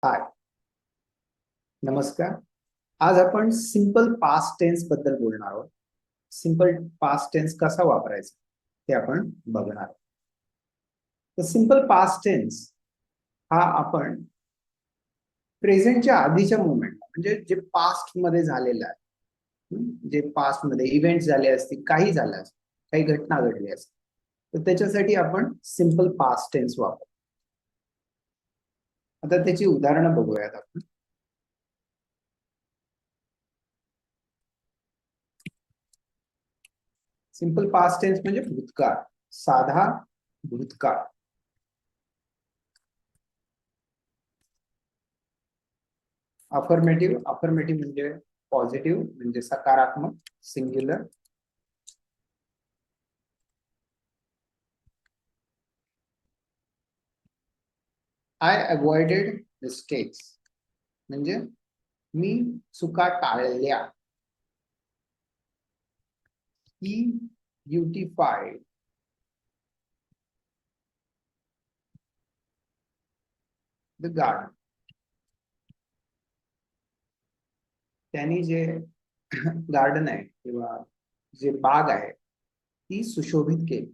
हाय, नमस्कार. आज आपण सिंपल पास्ट टेन्स बद्दल बोलणार आहोत. सिंपल पास्ट टेन्स कसा वापरायचा ते आपण बघणार आहोत. तर सिंपल पास्ट टेन्स हा आपण प्रेझेंटच्या आधीच्या मोमेंट म्हणजे जे पास्ट मध्ये झालेलं आहे, जे पास्ट मध्ये इव्हेंट झाले असतील, काही झालं असतील, काही घटना घडली असतील, तर त्याच्यासाठी आपण सिंपल पास्ट टेन्स वापरतो. आता त्याची उदाहरणं बघूयात आपण. सिंपल पास्ट टेन्स म्हणजे भूतकाळ, साधा भूतकाळ. अफर्मेटिव्ह अफर्मेटिव्ह म्हणजे पॉझिटिव्ह म्हणजे सकारात्मक, सिंग्युलर. आय अवॉइडेड मिस्टेक्स म्हणजे मी चुका टाळल्या. ही ब्युटिफाईड द गार्डन. त्यांनी जे गार्डन आहे किंवा जे बाग आहे ती सुशोभित केली.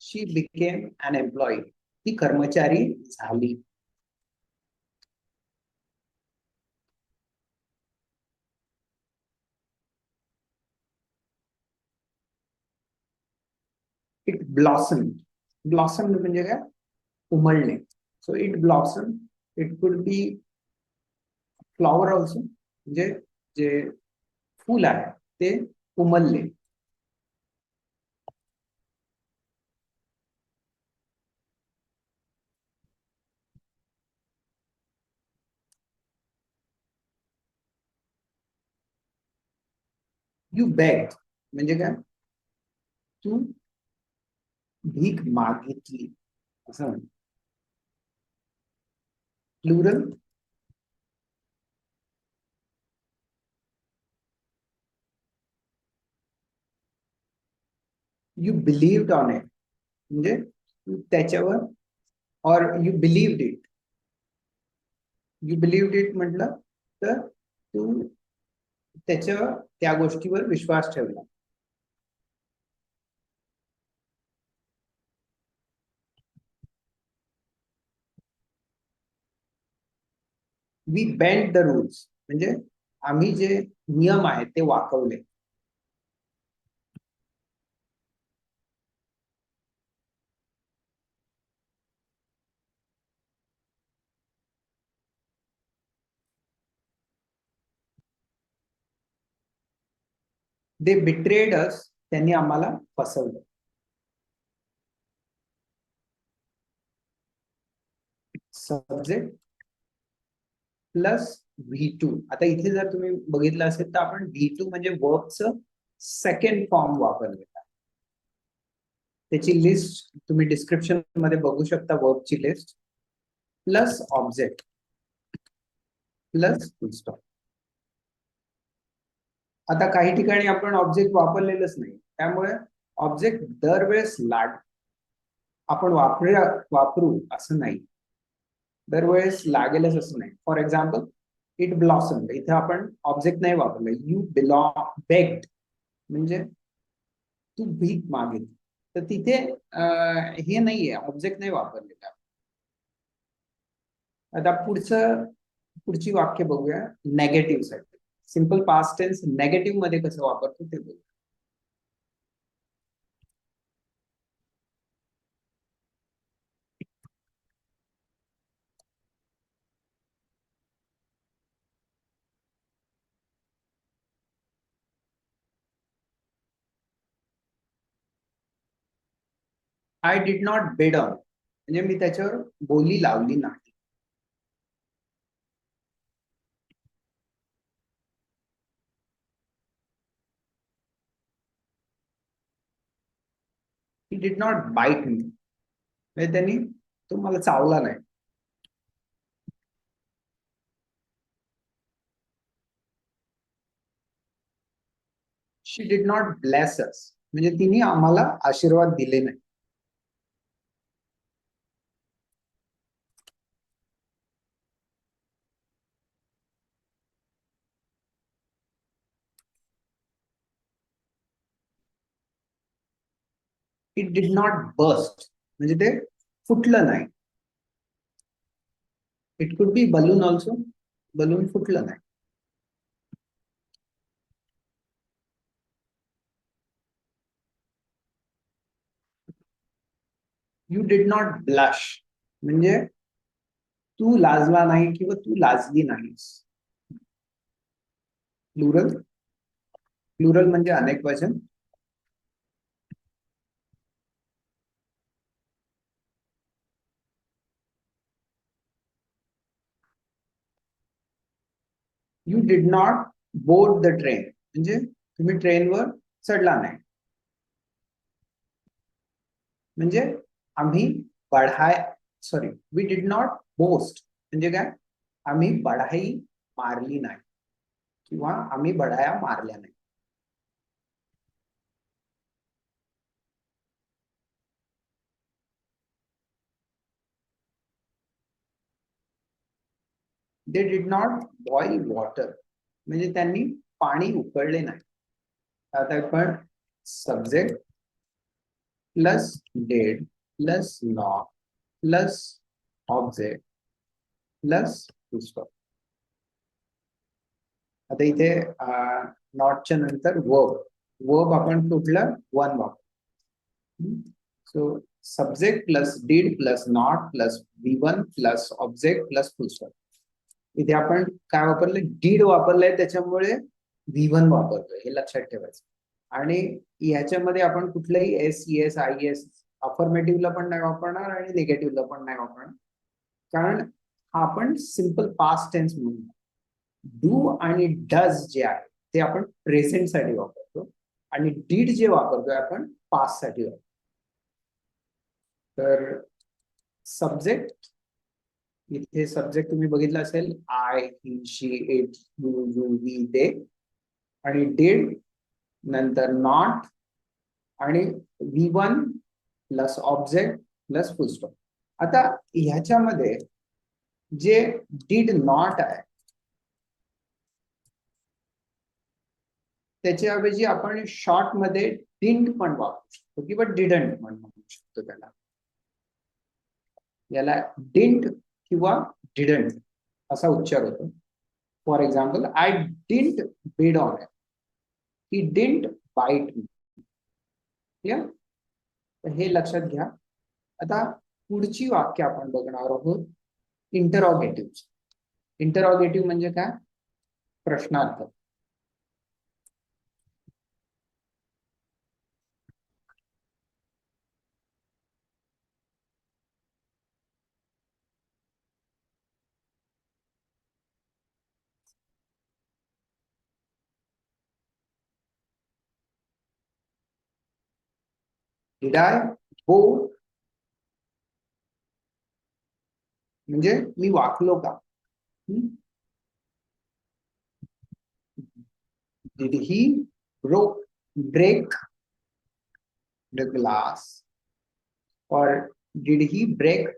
She became an employee. ती कर्मचारी झाली. It blossom. ब्लॉसम म्हणजे काय? उमलणे. So it blossom. It could be flower also म्हणजे जे फूल आहे ते उमलले. यू बेग म्हणजे काय? तू भीक मागितली असं. Plural. You believed on it म्हणजे तू त्याच्यावर, और you believed it. You believed it म्हटलं तर तू त्याच्या त्या गोष्टीवर विश्वास ठेवला. वी बेंड द रूल्स म्हणजे आम्ही जे नियम आहेत ते वाकवले. दे बिट्रेड अस. त्यांनी आम्हाला फसवलं. Subject plus V2. आता इथे जर तुम्ही बघितलं असेल तर आपण V2 म्हणजे वर्बचं सेकंड फॉर्म वापरलेला आहे. त्याची लिस्ट तुम्ही डिस्क्रिप्शन मध्ये बघू शकता. वर्बची list plus object plus full stop. आता काही ठिकाणी आपण ऑब्जेक्ट वापरलेलंच नाही, त्यामुळे ऑब्जेक्ट दरवेळेस आपण वापरू असं नाही. दरवेळेस लागेलच असं नाही. फॉर एक्झाम्पल इट ब्लॉसम, इथे आपण ऑब्जेक्ट नाही वापरलं. यू बेग्ड म्हणजे तू भीक मागेल, तर तिथे हे नाहीये, ऑब्जेक्ट नाही वापरलेला. आता पुढची वाक्य बघूया नेगेटिव्ह साठी. सिंपल पास्ट टेन्स नेगेटिव्ह मध्ये कसं वापरतो ते बघूया. I did not bed on म्हणजे मी त्याच्यावर बोली लावली नाही. ही डिड नॉट बाईट मी म्हणजे त्यांनी तो मला चावला नाही. शी डिड नॉट ब्लेस अस म्हणजे तिने आम्हाला आशीर्वाद दिले नाही. इट डिड नॉट बस्ट म्हणजे ते फुटलं नाही. It could B balloon also, balloon फुटलं नाही. यू डिड नॉट ब्लश म्हणजे तू लाजला नाही किंवा तू लाजली नाहीस. प्लुरल, प्लुरल म्हणजे अनेक वचन. You did not board the train म्हणजे तुम्ही ट्रेनवर चढला नाही. म्हणजे आम्ही बढाय sorry we did not boast म्हणजे काय, आम्ही बढाई मारली नाही किंवा आम्ही बढाया मारल्या नाही. They did not boil water म्हणजे त्यांनी पाणी उकळले नाही. आता आपण subject plus dead plus not plus object plus पुस्तक. आता इथे नॉटच्या नंतर वर्ब, वर्ब आपण कुठलं वन वापर. So subject plus did plus not plus V1 plus object plus पुस्तक. इथे आपण काय वापरले, डीड वापरलंय त्याच्यामुळे V1 वापरतोय हे लक्षात ठेवायचं. आणि याच्यामध्ये आपण कुठलंही SES IES अफर्मेटिव्हला पण नाही वापरणार आणि निगेटिव्हला पण नाही वापरणार, कारण आपण सिंपल पास्ट टेन्स म्हणून डू आणि डज जे आहे ते आपण प्रेझेंट साठी वापरतो आणि डीड जे वापरतोय आपण पास्ट साठी वापरतो. तर सब्जेक्ट, इथे सब्जेक्ट तुम्ही बघितलं असेल I he she it you we they, आणि डिड नंतर नॉट आणि V1 plus object plus full stop. आता ह्याच्यामध्ये जे डिड नॉट आहे त्याच्याऐवजी आपण शॉर्ट मध्ये डिंट पण वापरू शकतो किंवा डिडंट पण म्हणू शकतो. त्याला याला डिंट किंवा डिडंट असा उच्चार होतो. For example I didn't bid on it, he didn't bite me. तर हे लक्षात घ्या. आता पुढची वाक्य आपण बघणार आहोत इंटरॉगेटिव्ह. इंटरॉगेटिव्ह म्हणजे काय, प्रश्नार्थ. डिड आय गो म्हणजे मी वाकलो का. Did he break the glass और did he break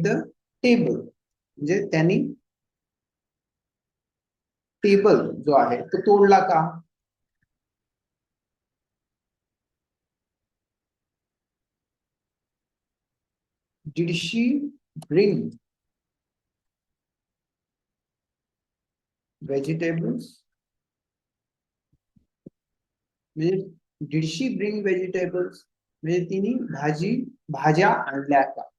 the table म्हणजे त्यांनी टेबल जो आहे तो तोडला का. डिड शी ब्रिंग व्हेजिटेबल्स म्हणजे डिड शी ब्रिंग व्हेजिटेबल्स म्हणजे तिने भाज्या आणल्या का.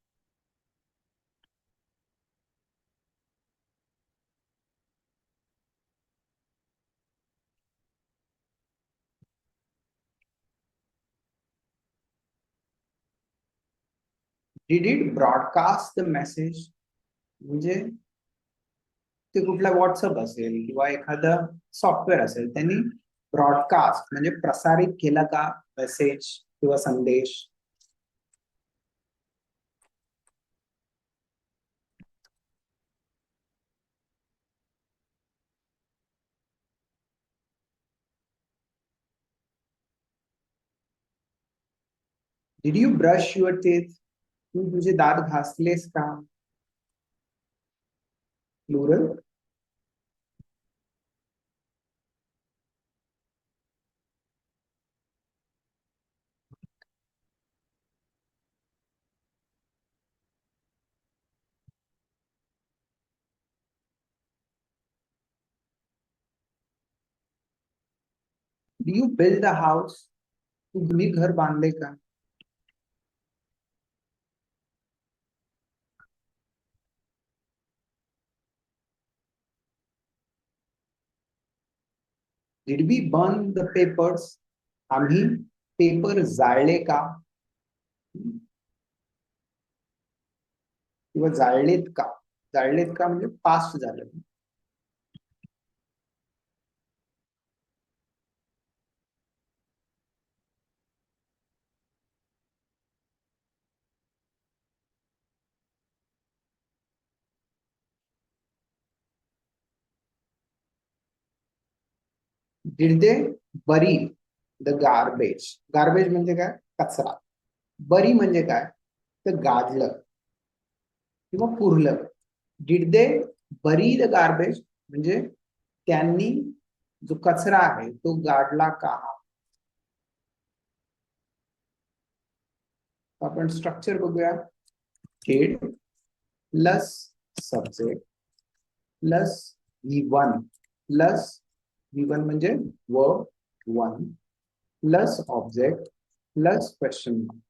Did it broadcast the message म्हणजे ते कुठला व्हॉट्सअप असेल किंवा एखादं सॉफ्टवेअर असेल त्यांनी ब्रॉडकास्ट म्हणजे प्रसारित केला का मेसेज किंवा संदेश. Did you brush your teeth? तू तुझे दात घासलेस का? Plural. Do you build the house? तुम्ही घर बांधले का? Did we burn the papers? आम्ही पेपर जाळले का? किंवा जाळलेत का? जाळलेत का म्हणजे पास्ट झालं. डिड दे बरी द गार्बेज? गार्बेज म्हणजे काय? कचरा. बरी म्हणजे काय? तर गाडलं किंवा पुरलं. डिड दे बरी द गार्बेज म्हणजे त्यांनी जो कचरा आहे तो गाडला का? आपण स्ट्रक्चर बघूया. Head plus subject plus V1 plus V1 म्हणजे verb 1 plus object plus question mark.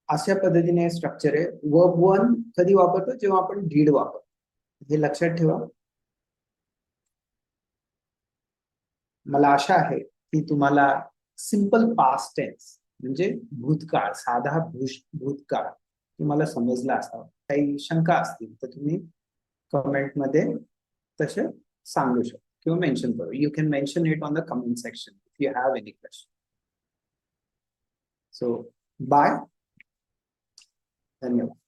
अशा पद्धतीने स्ट्रक्चर आहे. वर्ब 1 कधी वापरतो? जेव्हा आपण डीड वापरतो. हे लक्षात ठेवा. मला आशा आहे की तुम्हाला सिंपल पास्ट टेन्स म्हणजे भूतकाळ, साधा भूतकाळ तुम्हाला समजला असावा. काही शंका असतील तर तुम्ही कमेंट मध्ये तसे सांगू शकता किंवा मेन्शन करू. You can mention it on the comment section if you have any question. So bye. धन्यवाद.